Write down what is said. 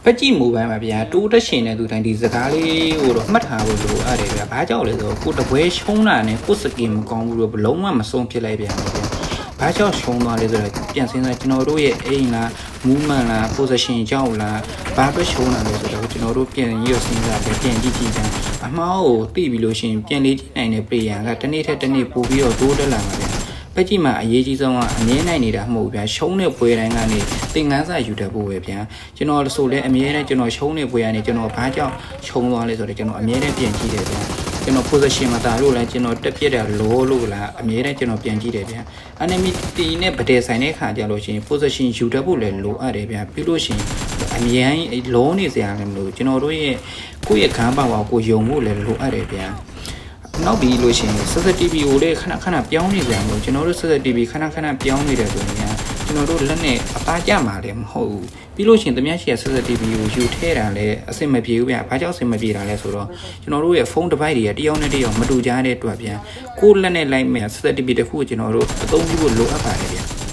ဖက်ကြည့်မိုဘိုင်းမှာဗျာတိုးတက်ရှင်တဲ့သူတိုင်းဒီစကားလေးကိုတော့မှတ်ထားဖို့လိုအပ်တယ်ဗျာဘာကြောင့်လဲဆိုတော့ကိုတပွဲရှုံးတာနဲ့ကိုစကင်မကောင်းဘူးလို့ဘလုံးဝမဆုံးဖြစ်လိုက်ပြန်ဘူးဗျာဘာကြောင့်ရှုံးသွားလဲဆိုတော့ပြန်စဉ်းစားကျွန်တော်တို့ရဲ့အိမ်လား movement လား position ကြောင့်လားဘာပဲရှုံးတာလဲဆိုတော့ကျွန်တော်တို့ပြန်ရရစဉ်းစားပြန်ကြည့်ကြည့်ကြအမှားကိုသိပြီးလို့ရှိရင်ပြန်လေးကြည့်နိုင်တဲ့ player ကတစ်နေ့ထက်တစ်နေ့ပို့ပြီးတော့တိုးတက်လာမှာဗျာဖက်ကြည့်မှာအရေးကြီးဆုံးကအမြဲနိုင်နေတာမဟုတ်ဗျာရှုံးတဲ့ပွဲတိုင်းကနေသင်ခန်းစာယူတတ်ဖို့ပဲဗျာကျွန်တော်ဆိုလဲအမြဲတမ်းကျွန်တော်ရှုံးတဲ့ပွဲကနေကျွန်တော်ဘာကြောင့်ရှုံးသွားလဲဆိုတော့ကျွန်တော်အမြဲတမ်းပြန်ကြည့်တယ်ဗျာကျွန်တော် position မှာတာလို့လဲကျွန်တော်တက်ပြက်တာလောလို့လားအမြဲတမ်းကျွန်တော်ပြန်ကြည့်တယ်ဗျာ enemy တီနဲ့ဗတဲ့ဆိုင်တဲ့ခါကြလို့ရှိရင် position ယူတတ်ဖို့လည်းလိုအပ်တယ်ဗျာပြီးလို့ရှိရင်အမြဲလောနေစရာလည်းမလိုကျွန်တော်တို့ရဲ့ကိုယ့်ရဲ့ခန်းပါဝါကိုယုံဖို့လည်းလိုအပ်တယ်ဗျာနောက်ပြီးလို့ရှိရင် CCTV ကိုလည်းခဏပြောင်းနေကြအောင်ကျွန်တော်တို့ CCTV ခဏပြောင်းနေတယ်ဆိုရင်ကျွန်တော်တို့လက်နဲ့အသားကျမှာလည်းမဟုတ်ဘူးပြီးလို့ရှိရင်တမန်ရှိရ CCTV ကိုယူထဲတာလည်းအဆင်မပြေဘူးဗျဘာကြောင့်အဆင်မပြေတာလဲဆိုတော့ကျွန်တော်တို့ရဲ့ဖုန်း device တွေကတယောက်နဲ့တယောက်မတူကြတဲ့အတွက်ဗျကိုလက်နဲ့လိုက်မဲ့ CCTV တခုကိုကျွန်တော်တို့အသုံးပြုဖို့လိုအပ်ပါတယ်ဗျ